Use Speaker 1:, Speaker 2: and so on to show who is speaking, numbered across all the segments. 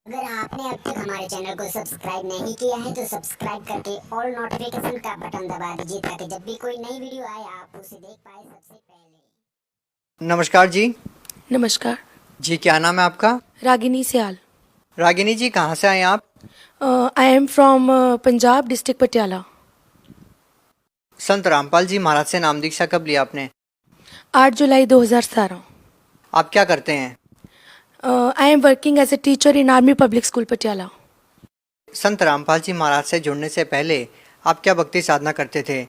Speaker 1: अगर आपने अब तक हमारे चैनल को सब्सक्राइब नहीं किया है तो सब्सक्राइब करके ऑल नोटिफिकेशन का बटन दबा दीजिए ताकि जब भी कोई नई वीडियो आए आप उसे देख पाए सबसे पहले।
Speaker 2: नमस्कार जी।
Speaker 3: नमस्कार।
Speaker 2: जी, क्या नाम है आपका?
Speaker 3: रागिनी सियाल।
Speaker 2: रागिनी जी, कहाँ से आए आप?
Speaker 3: I am from Punjab district Patiala.
Speaker 2: Sant Rampal जी महाराज से नाम दीक्षा कब लिया आपने?
Speaker 3: 8 जुलाई 2017।
Speaker 2: आप क्या करते हैं?
Speaker 3: I am working as a teacher in army public school Patiala.
Speaker 2: Sant Rampal जी महाराज से जुड़ने से पहले आप क्या भक्ति साधना करते थे?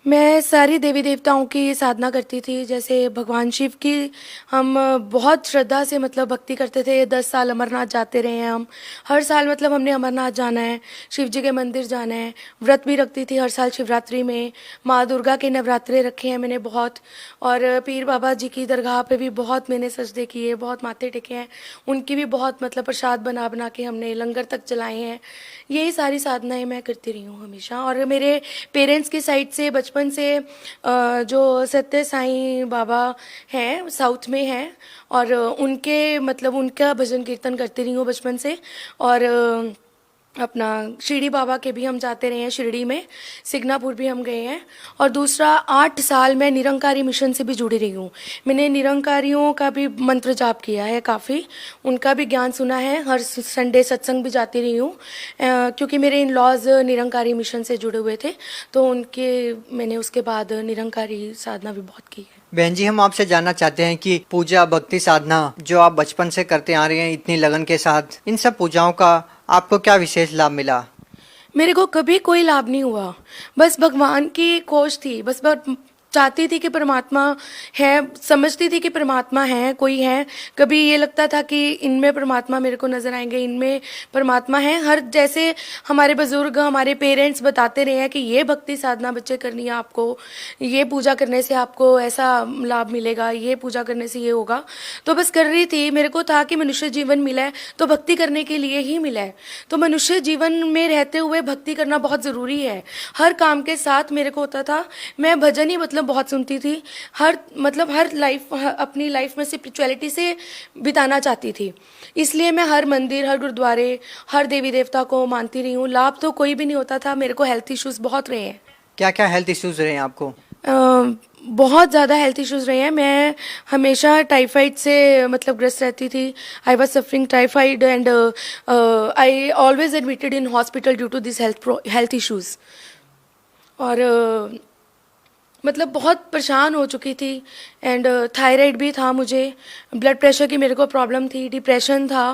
Speaker 3: मैं सारी देवी देवताओं की साधना करती थी, जैसे भगवान शिव की हम बहुत श्रद्धा से मतलब भक्ति करते थे। 10 साल अमरनाथ जाते रहे हैं हम। हर साल मतलब हमने अमरनाथ जाना है, शिव जी के मंदिर जाना है। व्रत भी रखती थी हर साल शिवरात्रि में। माँ दुर्गा के नवरात्रे रखे हैं मैंने बहुत, और पीर बाबा जी की दरगाह पे भी बहुत मैंने सजदे किए, बहुत माथे टेके हैं। उनकी भी बहुत मतलब प्रसाद बना बना के हमने लंगर तक चलाए हैं। यही सारी साधनाएं मैं करती रही हूँ हमेशा। और मेरे पेरेंट्स की साइड से बचपन से जो सत्य साईं बाबा हैं साउथ में हैं, और उनके मतलब उनका भजन कीर्तन करती रही हूँ बचपन से। और अपना शिरडी बाबा के भी हम जाते रहे हैं, शिरडी में सिग्नापुर भी हम गए हैं। और दूसरा 8 साल मैं निरंकारी मिशन से भी जुड़ी रही हूँ। मैंने निरंकारियों का भी मंत्र जाप किया है काफ़ी, उनका भी ज्ञान सुना है। हर संडे सत्संग भी जाती रही हूँ, क्योंकि मेरे इन लॉज निरंकारी मिशन से जुड़े हुए थे, तो उनके मैंने उसके बाद निरंकारी साधना भी बहुत की है।
Speaker 2: बहन जी, हम आपसे जानना चाहते हैं कि पूजा भक्ति साधना जो आप बचपन से करते आ रहे हैं इतनी लगन के साथ, इन सब पूजाओं का आपको क्या विशेष लाभ मिला?
Speaker 3: मेरे को कभी कोई लाभ नहीं हुआ, बस भगवान की खोज थी। बस चाहती थी कि परमात्मा है, समझती थी कि परमात्मा है, कोई है। कभी ये लगता था कि इनमें परमात्मा मेरे को नजर आएंगे, इनमें परमात्मा है। हर जैसे हमारे बुजुर्ग हमारे पेरेंट्स बताते रहे हैं कि ये भक्ति साधना बच्चे करनी है आपको, ये पूजा करने से आपको ऐसा लाभ मिलेगा, ये पूजा करने से ये होगा। तो बस कर रही थी। मेरे को था कि मनुष्य जीवन मिला है तो भक्ति करने के लिए ही मिला है, तो मनुष्य जीवन में रहते हुए भक्ति करना बहुत ज़रूरी है। हर काम के साथ मेरे को होता था, मैं भजन ही मतलब बहुत सुनती थी। हर लाइफ अपनी लाइफ में स्पिरिचुअलिटी से बिताना चाहती थी, इसलिए मैं हर मंदिर हर गुरुद्वारे हर देवी देवता को मानती रही हूँ। लाभ तो कोई भी नहीं होता था। मेरे को हेल्थ इश्यूज बहुत रहे हैं।
Speaker 2: क्या क्या हेल्थ इश्यूज रहे हैं आपको?
Speaker 3: बहुत ज़्यादा हेल्थ इश्यूज रहे हैं। मैं हमेशा टाइफाइड से मतलब ग्रस्त रहती थी। I was suffering typhoid and I always admitted in hospital due to this health issues. और मतलब बहुत परेशान हो चुकी थी। एंड थायराइड भी था मुझे, ब्लड प्रेशर की मेरे को प्रॉब्लम थी, डिप्रेशन था।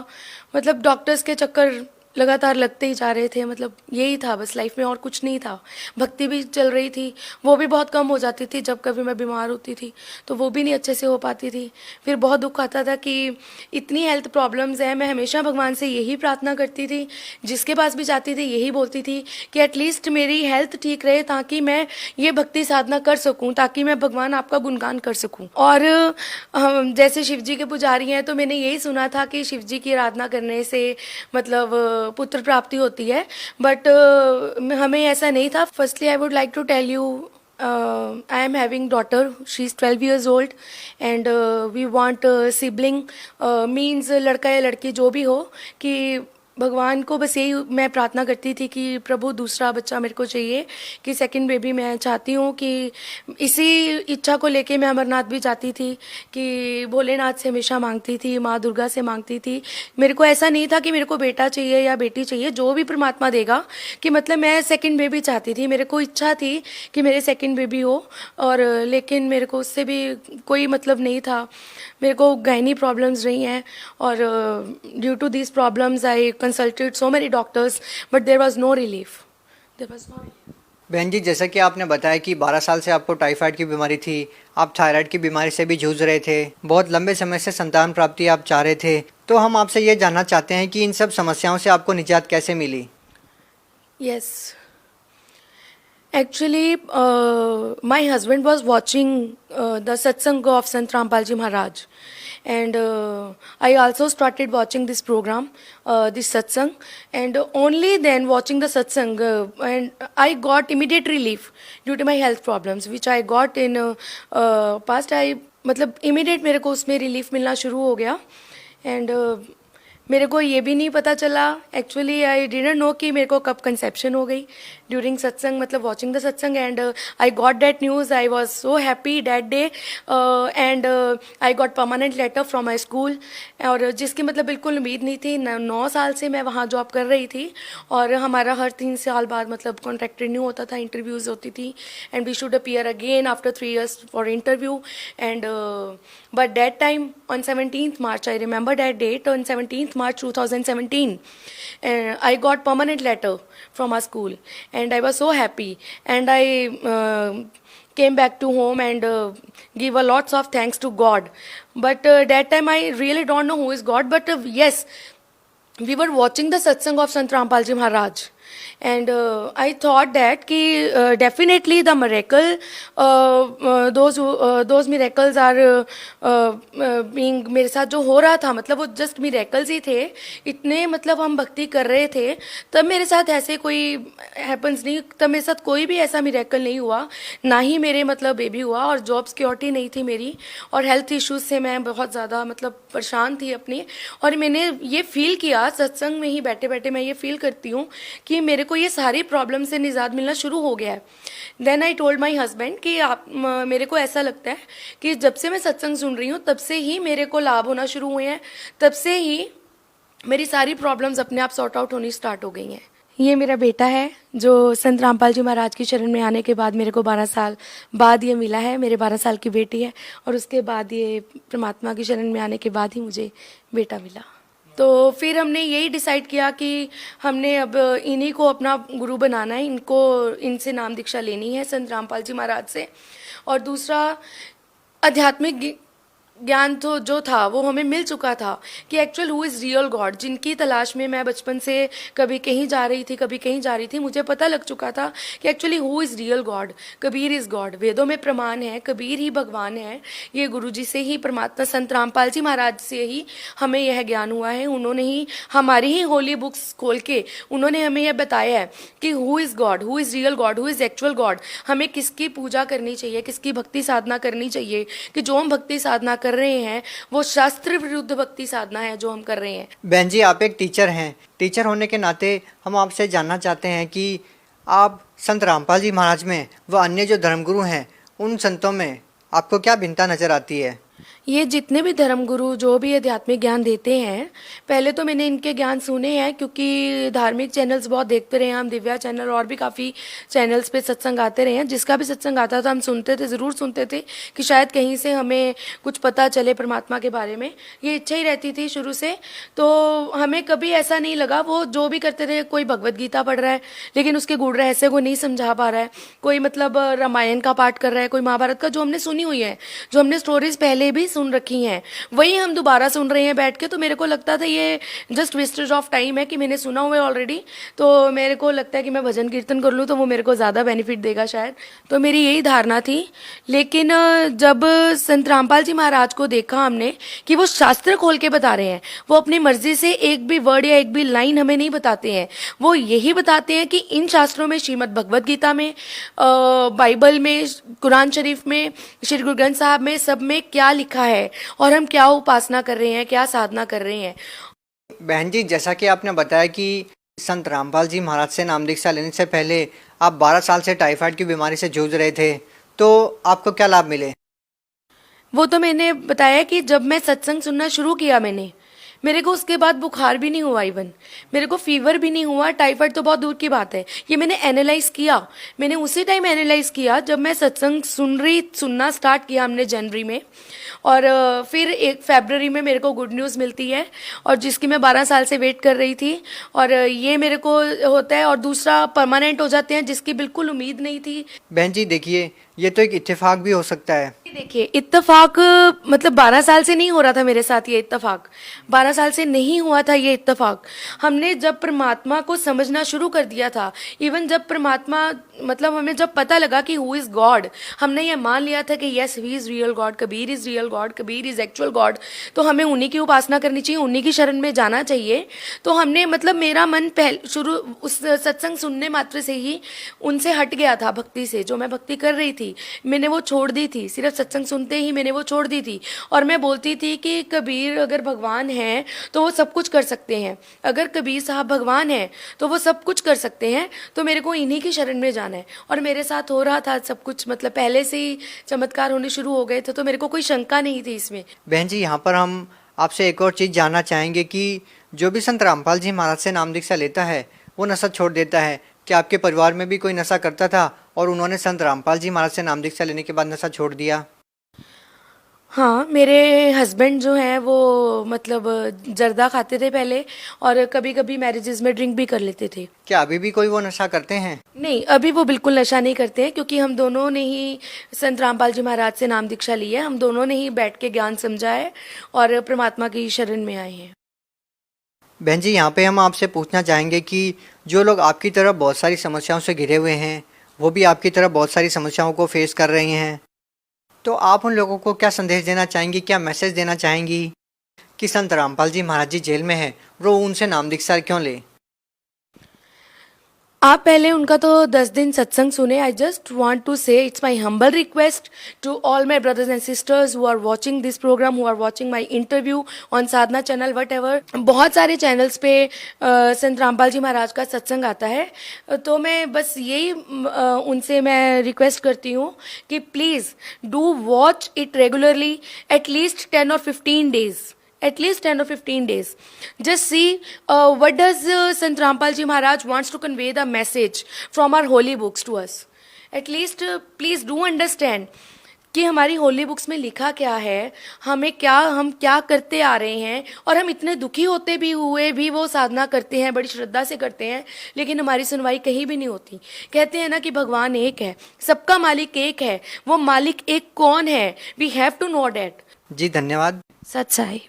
Speaker 3: मतलब डॉक्टर्स के चक्कर लगातार लगते ही जा रहे थे। मतलब यही था बस लाइफ में, और कुछ नहीं था। भक्ति भी चल रही थी, वो भी बहुत कम हो जाती थी। जब कभी मैं बीमार होती थी तो वो भी नहीं अच्छे से हो पाती थी। फिर बहुत दुख आता था कि इतनी हेल्थ प्रॉब्लम्स हैं। मैं हमेशा भगवान से यही प्रार्थना करती थी, जिसके पास भी जाती थी यही बोलती थी कि एटलीस्ट मेरी हेल्थ ठीक रहे ताकि मैं ये भक्ति साधना कर सकूं, ताकि मैं भगवान आपका गुणगान कर सकूं। और जैसे शिव जी के पुजारी हैं तो मैंने यही सुना था कि शिव जी की आराधना करने से मतलब पुत्र प्राप्ति होती है, बट हमें ऐसा नहीं था। Firstly I would like to tell you, I am having daughter, she is 12 years old and we want sibling, means लड़का या लड़की जो भी हो, कि भगवान को बस यही मैं प्रार्थना करती थी कि प्रभु दूसरा बच्चा मेरे को चाहिए, कि सेकंड बेबी मैं चाहती हूँ। कि इसी इच्छा को लेके मैं अमरनाथ भी जाती थी, कि भोलेनाथ से हमेशा मांगती थी, माँ दुर्गा से मांगती थी। मेरे को ऐसा नहीं था कि मेरे को बेटा चाहिए या बेटी चाहिए, जो भी परमात्मा देगा। कि मतलब मैं सेकंड बेबी चाहती थी, मेरे को इच्छा थी कि मेरे सेकंड बेबी हो। और लेकिन मेरे को उससे भी कोई मतलब नहीं था। मेरे को गायनी प्रॉब्लम्स रही हैं, और due to this problems I consulted so many doctors but there was no relief.
Speaker 2: बहन जी, जैसा कि आपने बताया कि 12 साल से आपको टाइफाइड की बीमारी थी, आप थायराइड की बीमारी से भी जूझ रहे थे, बहुत लंबे समय से संतान प्राप्ति आप चाह रहे थे, तो हम आपसे ये जानना चाहते हैं कि इन सब समस्याओं से आपको निजात कैसे मिली?
Speaker 3: Yes, actually my husband was watching the satsang of Sant Rampal Ji Maharaj, and I also started watching this program, this satsang, and only then watching the satsang and I got immediate relief due to my health problems which I got in past. I मतलब immediate मेरे को उसमें relief मिलना शुरू हो गया। and मेरे को ये भी नहीं पता चला, एक्चुअली आई डिडंट नो कि मेरे को कब कंसेप्शन हो गई ड्यूरिंग सत्संग, मतलब watching the satsang, and I got that news. I was so happy that day, and I got permanent letter from my school, और जिसकी मतलब बिल्कुल उम्मीद नहीं थी. 9 साल से मैं वहाँ जॉब कर रही थी, और हमारा हर 3 साल बाद मतलब कॉन्ट्रैक्ट रिन्यू होता था, इंटरव्यूज़ होती थी, and we should appear again after 3 years for interview. And but that time on 17th March, I remember that date, on 17th March 2017, I got permanent letter from our school, and I was so happy, and I came back to home and give a lots of thanks to God. But that time I really don't know who is God, but yes, we were watching the satsang of Sant Rampal Ji Maharaj, and I thought that ki definitely the miracle, those miracles are being मेरे साथ जो हो रहा था, मतलब वो just miracles ही थे. इतने मतलब हम भक्ति कर रहे थे, तब मेरे साथ ऐसे कोई हैपन्स नहीं, तब मेरे साथ कोई भी ऐसा मिरेकल नहीं हुआ, ना ही मेरे मतलब बेबी हुआ, और जॉब सिक्योरिटी नहीं थी मेरी, और हेल्थ इश्यूज से मैं बहुत ज़्यादा मतलब परेशान थी अपनी. और मैंने ये फील किया सत्संग में ही बैठे बैठे, मैं ये फील करती हूँ कि मेरे को ये सारी प्रॉब्लम से निजात मिलना शुरू हो गया है. Then I told my husband कि आप मेरे को ऐसा लगता है कि जब से मैं सत्संग सुन रही हूँ तब से ही मेरे को लाभ होना शुरू हुए हैं, तब से ही मेरी सारी प्रॉब्लम्स अपने आप सॉर्ट आउट होनी स्टार्ट हो गई हैं. ये मेरा बेटा है जो संत रामपाल जी महाराज की शरण में आने के बाद मेरे को 12 साल बाद ये मिला है. मेरे 12 साल की बेटी है, और उसके बाद ये परमात्मा की शरण में आने के बाद ही मुझे बेटा मिला. तो फिर हमने यही डिसाइड किया कि हमने अब इन्हीं को अपना गुरु बनाना है, इनसे नाम दीक्षा लेनी है संत रामपाल जी महाराज से. और दूसरा, आध्यात्मिक ज्ञान तो जो था वो हमें मिल चुका था कि actual who is real God, जिनकी तलाश में मैं बचपन से कभी कहीं जा रही थी, कभी कहीं जा रही थी. मुझे पता लग चुका था कि actually who is real God, Kabir is God. वेदों में प्रमाण है, कबीर ही भगवान है. ये गुरुजी से ही, परमात्मा संत रामपाल जी महाराज से ही हमें यह ज्ञान हुआ है. उन्होंने ही हमारी ही होली बुक्स खोल के उन्होंने हमें यह बताया है कि who is God, who is real God, who is actual God. हमें किसकी पूजा करनी चाहिए, किसकी भक्ति साधना करनी चाहिए, कि जो हम भक्ति साधना कर रहे हैं वो शास्त्र विरुद्ध भक्ति साधना है जो हम कर रहे हैं.
Speaker 2: बहन जी, आप एक टीचर हैं, टीचर होने के नाते हम आपसे जानना चाहते हैं कि आप संत रामपाल जी महाराज में व अन्य जो धर्मगुरु हैं उन संतों में आपको क्या भिन्नता नज़र आती है?
Speaker 3: ये जितने भी धर्मगुरु जो भी आध्यात्मिक ज्ञान देते हैं, पहले तो मैंने इनके ज्ञान सुने हैं, क्योंकि धार्मिक चैनल्स बहुत देखते रहे हम, दिव्या चैनल और भी काफ़ी चैनल्स पे सत्संग आते रहे हैं. जिसका भी सत्संग आता था हम सुनते थे, ज़रूर सुनते थे कि शायद कहीं से हमें कुछ पता चले परमात्मा के बारे में. ये इच्छा ही रहती थी शुरू से. तो हमें कभी ऐसा नहीं लगा, वो जो भी करते थे, कोई भगवद गीता पढ़ रहा है लेकिन उसके गूढ़ रहस्य को नहीं समझा पा रहा है, कोई मतलब रामायण का पाठ कर रहा है, कोई महाभारत का, जो हमने सुनी हुई है, जो हमने स्टोरीज पहले भी सुन रखी हैं, वही हम दोबारा सुन रहे हैं बैठ के. तो मेरे को लगता था ये जस्ट वेस्टेज ऑफ टाइम है कि मैंने सुना हुआ है ऑलरेडी. तो मेरे को लगता है कि मैं भजन कीर्तन कर लूँ तो वो मेरे को ज़्यादा बेनिफिट देगा शायद. तो मेरी यही धारणा थी. लेकिन जब संत रामपाल जी महाराज को देखा हमने कि वो शास्त्र खोल के बता रहे हैं, वो अपनी मर्जी से एक भी वर्ड या एक भी लाइन हमें नहीं बताते हैं. वो यही बताते हैं कि इन शास्त्रों में, श्रीमद् भगवद गीता में, बाइबल में, कुरान शरीफ में, श्री गुरु ग्रंथ साहब में, सब में क्या लिखा है और हम क्या उपासना कर रहे हैं, क्या साधना कर रहे हैं.
Speaker 2: बहन जी, जैसा कि आपने बताया कि संत रामपाल जी महाराज से नाम दीक्षा लेने से पहले आप 12 साल से टाइफाइड की बीमारी से जूझ रहे थे, तो आपको क्या लाभ मिले?
Speaker 3: वो तो मैंने बताया कि जब मैं सत्संग सुनना शुरू किया मेरे को उसके बाद बुखार भी नहीं हुआ, इवन मेरे को फीवर भी नहीं हुआ. टाइफाइड तो बहुत दूर की बात है. ये मैंने एनालाइज किया, मैंने उसी टाइम एनालाइज किया जब मैं सत्संग सुनना स्टार्ट किया हमने जनवरी में. और फिर 1 फरवरी में मेरे को गुड न्यूज़ मिलती है, और जिसकी मैं 12 साल से वेट कर रही थी, और ये मेरे को होता है. और दूसरा, परमानेंट हो जाते हैं, जिसकी बिल्कुल उम्मीद नहीं थी.
Speaker 2: बहन जी देखिए, ये तो एक इत्तेफाक भी हो सकता है.
Speaker 3: देखिए, इत्तेफाक मतलब 12 साल से नहीं हो रहा था मेरे साथ ये इत्तेफाक, 12 साल से नहीं हुआ था ये इत्तेफाक. हमने जब परमात्मा को समझना शुरू कर दिया था, इवन जब परमात्मा मतलब हमें जब पता लगा कि हु इज़ गॉड, हमने ये मान लिया था कि yes he is real God, Kabir is real God, Kabir is actual God. तो हमें उन्हीं की उपासना करनी चाहिए, उन्हीं की शरण में जाना चाहिए. तो हमने मतलब मेरा मन शुरू उस सत्संग सुनने मात्र से ही उनसे हट गया था, भक्ति से, जो मैं भक्ति कर रही थी. थी, मैंने वो छोड़ दी थी, सिर्फ सत्संग सुनते ही मैंने वो छोड़ दी थी। और मैं बोलती थी कि कबीर अगर भगवान हैं तो वो सब कुछ कर सकते हैं, अगर कबीर साहब भगवान हैं तो वो सब कुछ कर सकते हैं, तो मेरे को इन्हीं की शरण में जाना है। और मेरे साथ हो रहा था सब कुछ, मतलब पहले से ही चमत्कार होने शुरू हो गए थे, तो मेरे को कोई शंका नहीं थी इसमें।
Speaker 2: बहन जी, यहाँ पर हम आपसे एक और चीज़ जानना चाहेंगे कि जो भी संत रामपाल जी महाराज से नाम दीक्षा लेता है वो नशा छोड़ देता है। क्या आपके परिवार में भी कोई नशा करता था और उन्होंने संत रामपाल जी महाराज से नाम दीक्षा लेने के बाद नशा छोड़ दिया?
Speaker 3: हाँ, मेरे हस्बैंड जो हैं वो मतलब जर्दा खाते थे पहले, और कभी कभी मैरिजेस में ड्रिंक भी कर लेते थे।
Speaker 2: क्या अभी भी कोई वो नशा करते हैं?
Speaker 3: नहीं, अभी वो बिल्कुल नशा नहीं करते हैं, क्योंकि हम दोनों ने ही संत रामपाल जी महाराज से नाम दीक्षा ली है, हम दोनों ने ही बैठ के ज्ञान समझा है और परमात्मा की शरण में आए हैं।
Speaker 2: बहन जी, यहाँ पे हम आपसे पूछना चाहेंगे कि जो लोग आपकी तरह बहुत सारी समस्याओं से घिरे हुए हैं, वो भी आपकी तरह बहुत सारी समस्याओं को फेस कर रहे हैं, तो आप उन लोगों को क्या संदेश देना चाहेंगी, क्या मैसेज देना चाहेंगी कि संत रामपाल जी महाराज जी जेल में हैं, वो उनसे नाम दीक्षा क्यों ले?
Speaker 3: आप पहले उनका तो 10 दिन सत्संग सुने। I just want to say it's my humble request to all my brothers and sisters who are watching this programme, who are watching my interview on Sadhna channel, whatever. बहुत सारे चैनल्स पे संत रामपाल जी महाराज का सत्संग आता है, तो मैं बस यही उनसे मैं रिक्वेस्ट करती हूँ कि please do watch it regularly, at least 10 or 15 days. At least 10 or 15 days. Just see what does Sant Rampal Ji Maharaj wants to convey the message from our holy books to us. At least please do understand कि हमारी holy books में लिखा क्या है, हम क्या करते आ रहे हैं, और हम इतने दुखी होते भी हुए भी वो साधना करते हैं, बड़ी श्रद्धा से करते हैं, लेकिन हमारी सुनवाई कहीं भी नहीं होती। कहते हैं ना कि भगवान एक है, सबका मालिक एक है, वो मालिक एक कौन है, we have to know that.
Speaker 2: जी धन्यवाद।
Speaker 3: सत साई।